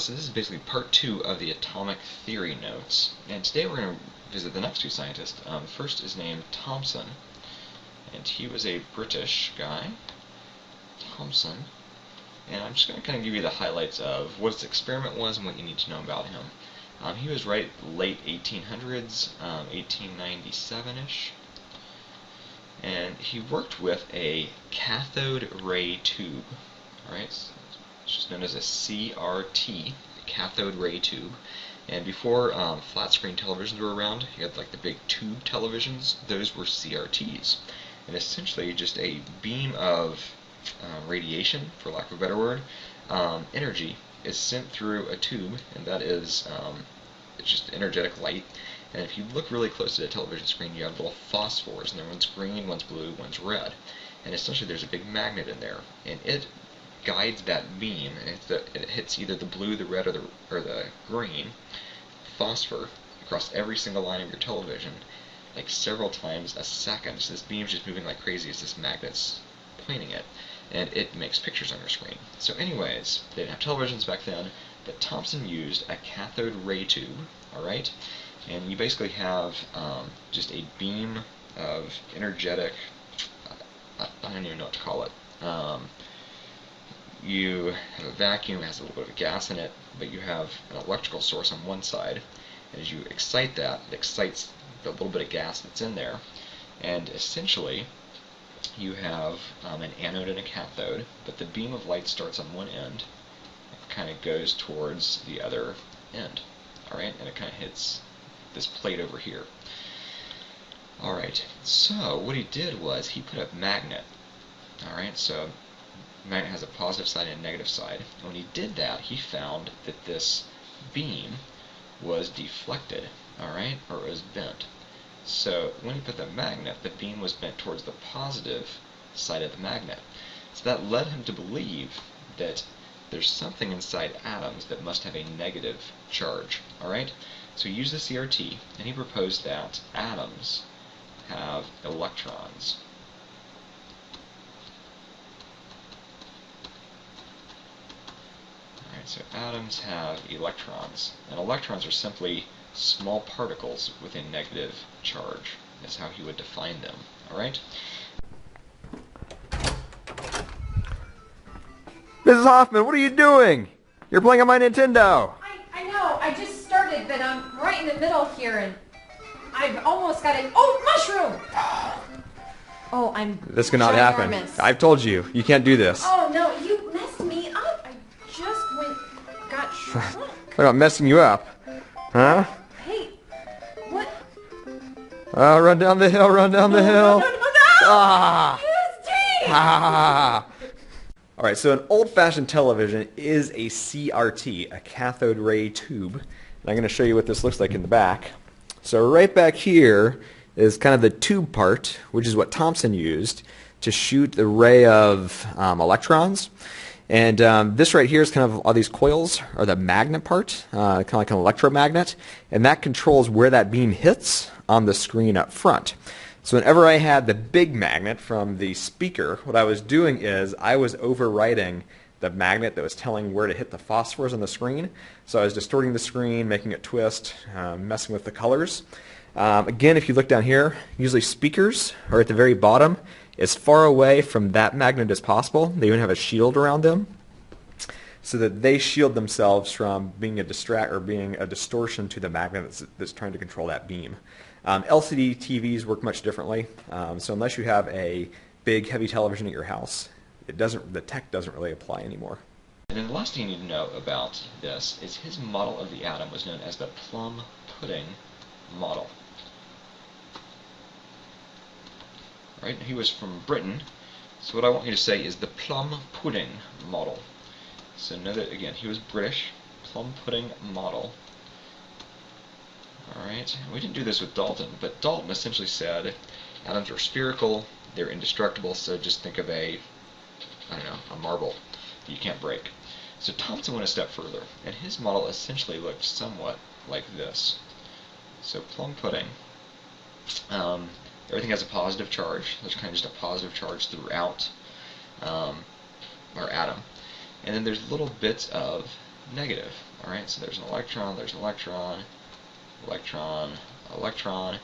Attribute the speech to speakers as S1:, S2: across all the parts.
S1: so this is basically part 2 of the atomic theory notes, and today we're going to visit the next two scientists. First is named Thomson, and he was a British guy, Thomson, and I'm just going to kind of give you the highlights of what his experiment was and what you need to know about him. He was right late 1800s, 1897-ish, and he worked with a cathode ray tube. Alright, so it's just known as a CRT, cathode ray tube. And before flat screen televisions were around, you had like the big tube televisions. Those were CRTs, and essentially just a beam of radiation, for lack of a better word, energy is sent through a tube, and that is it's just energetic light. And if you look really close to the television screen, you have little phosphors, and one's green, one's blue, one's red. And essentially there's a big magnet in there, and it guides that beam, and it hits either the blue, the red, or the green phosphor across every single line of your television, like several times a second. So this beam's just moving like crazy as this magnet's pointing it, and it makes pictures on your screen. So anyways, they didn't have televisions back then, but Thomson used a cathode ray tube, alright? And you basically have just a beam of energetic, I don't even know what to call it. You have a vacuum, it has a little bit of gas in it, but you have an electrical source on one side, and as you excite that, it excites the little bit of gas that's in there, and essentially you have an anode and a cathode, but the beam of light starts on one end, it kind of goes towards the other end, alright, and it kind of hits this plate over here. Alright, so what he did was he put a magnet, alright, so magnet has a positive side and a negative side. And when he did that, he found that this beam was deflected, alright, or it was bent. So when he put the magnet, the beam was bent towards the positive side of the magnet. So that led him to believe that there's something inside atoms that must have a negative charge, alright? So he used the CRT, and he proposed that atoms have electrons. So atoms have electrons, and electrons are simply small particles with a negative charge. That's how he would define them. Alright?
S2: Mrs. Hoffman, what are you doing? You're playing on my Nintendo.
S3: I know, I just started, but I'm right in the middle here, and I've almost got it. Oh, mushroom! Oh, I'm
S2: This cannot happen. I've told you, you can't do this.
S3: Oh, no, you messed me up. I just got shrunk.
S2: What about messing you up? Huh?
S3: Hey, what?
S2: Run down the hill, run down the hill.
S3: No.
S2: Ah!
S3: It's
S2: Ah! Alright, so an old-fashioned television is a CRT, a cathode ray tube. And I'm going to show you what this looks like in the back. So right back here is kind of the tube part, which is what Thomson used to shoot the ray of electrons. And this right here is kind of all these coils, are the magnet part, kind of like an electromagnet, and that controls where that beam hits on the screen up front. So whenever I had the big magnet from the speaker, what I was doing is I was overriding the magnet that was telling where to hit the phosphors on the screen. So I was distorting the screen, making it twist, messing with the colors. Again, if you look down here, usually speakers are at the very bottom, as far away from that magnet as possible. They even have a shield around them so that they shield themselves from being a distortion to the magnet that's trying to control that beam. LCD TVs work much differently, so unless you have a big heavy television at your house, the tech doesn't really apply anymore.
S1: And then the last thing you need to know about this is his model of the atom was known as the plum pudding model. Right? He was from Britain, so what I want you to say is the plum pudding model. So know that, again, he was British, plum pudding model. Alright, we didn't do this with Dalton, but Dalton essentially said atoms are spherical, they're indestructible, so just think of a marble that you can't break. So Thomson went a step further, and his model essentially looked somewhat like this. So plum pudding, everything has a positive charge. There's kind of just a positive charge throughout our atom. And then there's little bits of negative. Alright, so there's an electron, electron, electron.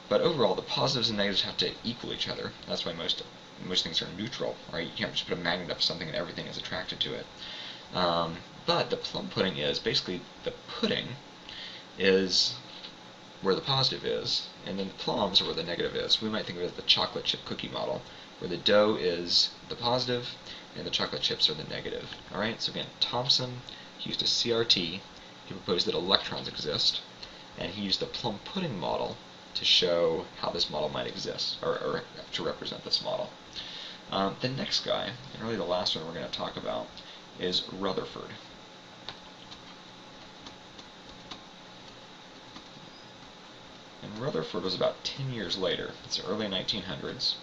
S1: But overall, the positives and negatives have to equal each other. That's why most things are neutral, right? You can't just put a magnet up to something and everything is attracted to it. But the plum pudding is, basically, the pudding is where the positive is, and then the plums are where the negative is. We might think of it as the chocolate chip cookie model, where the dough is the positive and the chocolate chips are the negative. Alright, so again, Thomson used a CRT. He proposed that electrons exist, and he used the plum pudding model to show how this model might exist, or to represent this model. The next guy, and really the last one we're going to talk about, is Rutherford. And Rutherford was about 10 years later. It's the early 1900s.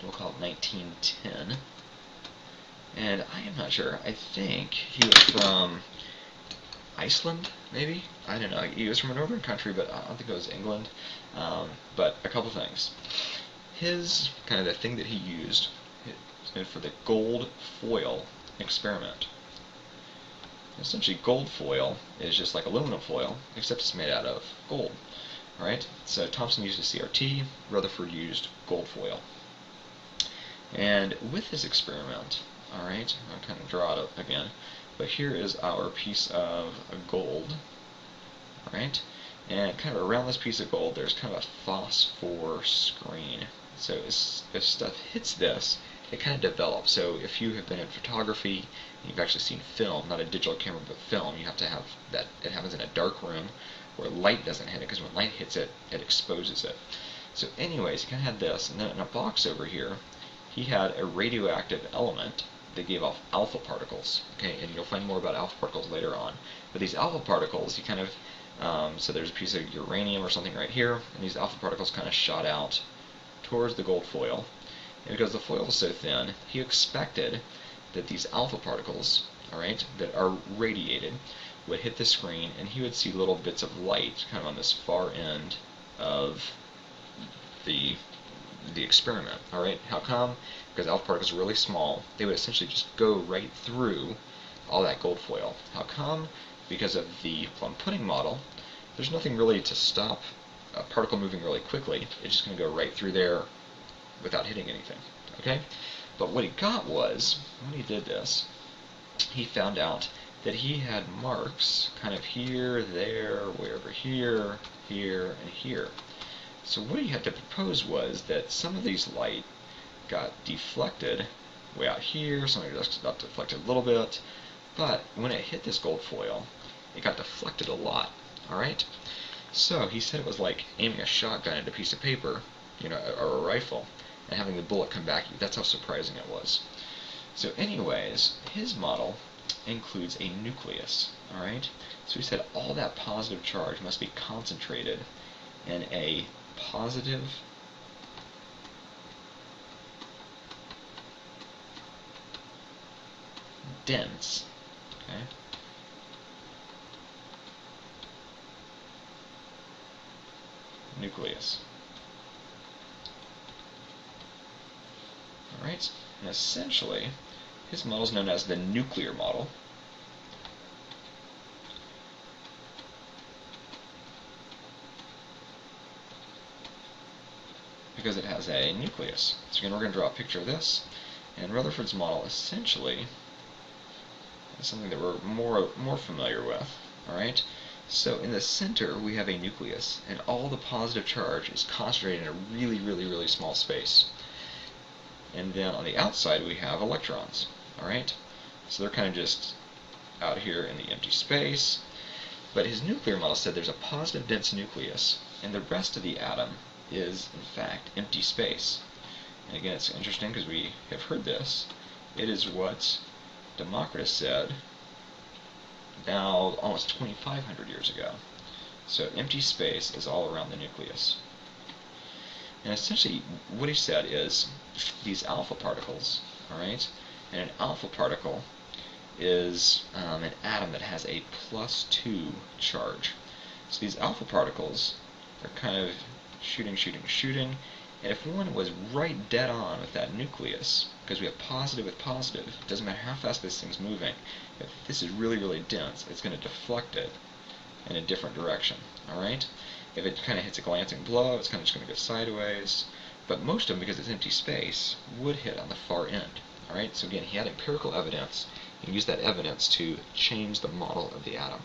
S1: We'll call it 1910. And I am not sure. I think he was from Iceland, maybe? I don't know. He was from a northern country, but I don't think it was England. But a couple things. His, kind of the thing that he used for the gold foil experiment. Essentially, gold foil is just like aluminum foil, except it's made out of gold. Alright, so Thomson used a CRT, Rutherford used gold foil. And with this experiment, alright, I'll kind of draw it up again, but here is our piece of gold, alright, and kind of around this piece of gold there's kind of a phosphor screen. So if stuff hits this, it kind of develops. So if you have been in photography, and you've actually seen film, not a digital camera but film, you have to have that, it happens in a dark room where light doesn't hit it, because when light hits it, it exposes it. So anyways, he kind of had this, and then in a box over here, he had a radioactive element that gave off alpha particles. Okay, and you'll find more about alpha particles later on. But these alpha particles, he kind of, so there's a piece of uranium or something right here, and these alpha particles kind of shot out towards the gold foil. And because the foil was so thin, he expected that these alpha particles, alright, that are radiated, would hit the screen, and he would see little bits of light kind of on this far end of the experiment. Alright, how come? Because alpha particles are really small. They would essentially just go right through all that gold foil. How come? Because of the plum pudding model, there's nothing really to stop a particle moving really quickly. It's just going to go right through there without hitting anything. Okay? But what he got was, when he did this, he found out that he had marks kind of here, there, way over here, here, and here. So what he had to propose was that some of these light got deflected way out here, some of it got deflected a little bit, but when it hit this gold foil, it got deflected a lot. Alright? So he said it was like aiming a shotgun at a piece of paper, you know, or a rifle, and having the bullet come back at you. That's how surprising it was. So anyways, his model includes a nucleus. Alright? So he said all that positive charge must be concentrated in a positive dense, okay, nucleus. Alright, and essentially his model is known as the nuclear model. Because it has a nucleus. So again, we're going to draw a picture of this, and Rutherford's model essentially is something that we're more familiar with. Alright? So in the center we have a nucleus, and all the positive charge is concentrated in a really, really, really small space. And then on the outside we have electrons. Alright? So they're kind of just out here in the empty space. But his nuclear model said there's a positive dense nucleus, and the rest of the atom is, in fact, empty space. And again, it's interesting because we have heard this. It is what Democritus said now almost 2,500 years ago. So empty space is all around the nucleus. And essentially, what he said is these alpha particles, alright, and an alpha particle is an atom that has a +2 charge. So these alpha particles are kind of shooting, And if one was right dead on with that nucleus, because we have positive with positive, it doesn't matter how fast this thing's moving, if this is really, really dense, it's going to deflect it in a different direction. Alright? If it kind of hits a glancing blow, it's kind of just going to go sideways. But most of them, because it's empty space, would hit on the far end. Alright? So again, he had empirical evidence, and used that evidence to change the model of the atom.